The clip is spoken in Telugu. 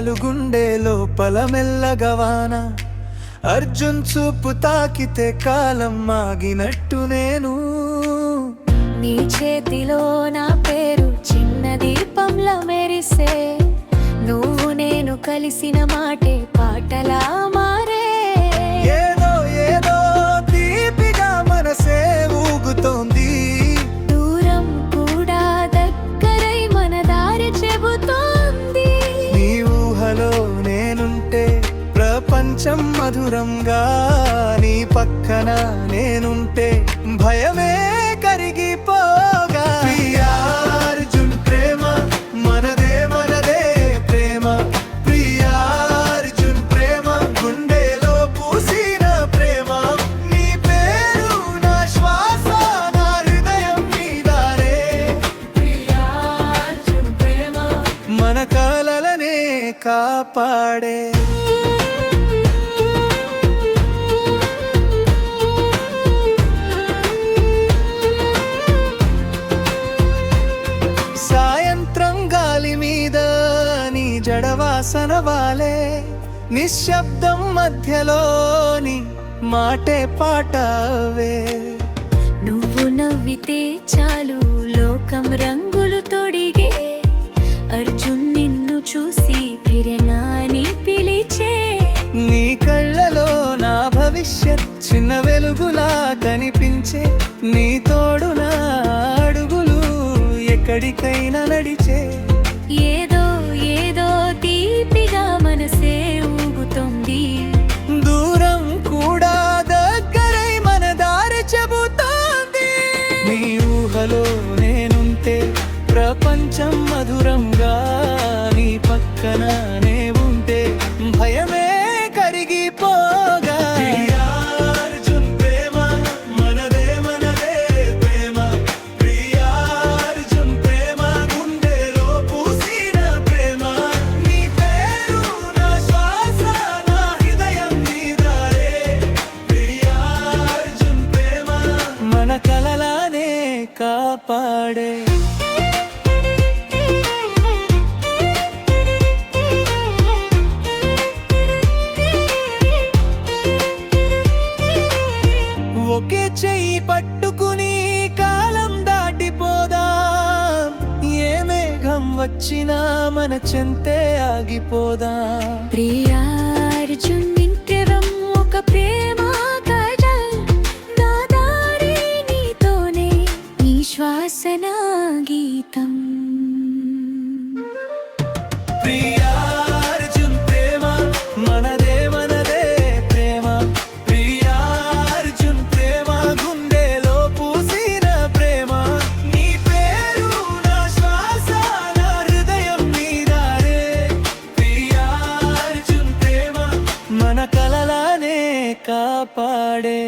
మొదలు గుండె లోపల మెల్లగవాన. అర్జున్ చూపు తాకితే కాలం ఆగినట్టు నేను. నీ చేతిలో నా పేరు చిన్న దీపంలా మెరిసే. నువ్వు నేను కలిసిన మాటే పాటలా మారే. ఏదో ఏదో తీపిగా మనసే ఊగుతోంది. దూరం కూడా దగ్గరై మన దారి చెబుతోంది. నీ ఊహలో నేనుంటే ప్రపంచం మధురంగా. నీ పక్కన నేనుంటే భయమే కరిగిపోగా. ప్రియా అర్జున్ ప్రేమ మనదే మనదే ప్రేమ. ప్రియా అర్జున్ ప్రేమ గుండెలో పూసిన ప్రేమ. నీ పేరు నా శ్వాస నా హృదయం నీదారే. ప్రియా అర్జున్ ప్రేమ మన కలలనే కాపాడే. సాయంత్రం గాలి మీద నీ జడవాసన వాలే. నిశ్శబ్దం మధ్యలోని మాటే పాటవే. నువ్వు నవ్వితే చాలు లోకం రంగులు తొడిగే. అర్జున్ నిన్ను చూసి ప్రేరణని పిలిచే. నీ కళ్ళలో నా భవిష్యత్ చిన్న వెలుగులా కనిపించే. నీ తోడు నా అడుగులు ఎక్కడికైనా నడిచే. ఏదో ఏదో తీపిగా మనసే ఊగుతోంది. దూరం కూడా దగ్గరై మన దారి చెబుతోంది. నీ ఊహలో నేనుంటే ప్రపంచం మధురంగా. నీ పక్కన నే ఉంటే భయమే కరిగిపోగా. ప్రియా అర్జున్ ప్రేమ మనదే మనదే ప్రేమ. ప్రియా అర్జున్ ప్రేమ గుండెలో పూసిన ప్రేమ. నీ పేరు నా శ్వాస నా హృదయం నీదారే. ప్రియా అర్జున్ ప్రేమ మన కలలానే కాపాడే. ఒకే చెయ్యి పట్టుకుని కాలం దాటిపోదాం. ఏ మేఘం వచ్చినా మన చెంతే ఆగిపోదాం. ప్రియా అర్జున్ నింటెరం ఒక ప్రేమ కథల్. నా దారి నీతోనే నీ శ్వాసన గీతం. ప్రియా అర్జున్ ప్రేమ మనదే మనదే ప్రేమ. ప్రియా అర్జున్ ప్రేమ గుండెలో పూసిన ప్రేమ. నీ పేరు నా శ్వాస నా హృదయం నీదారే. ప్రియా అర్జున్ ప్రేమ మన కలలానే కాపాడే.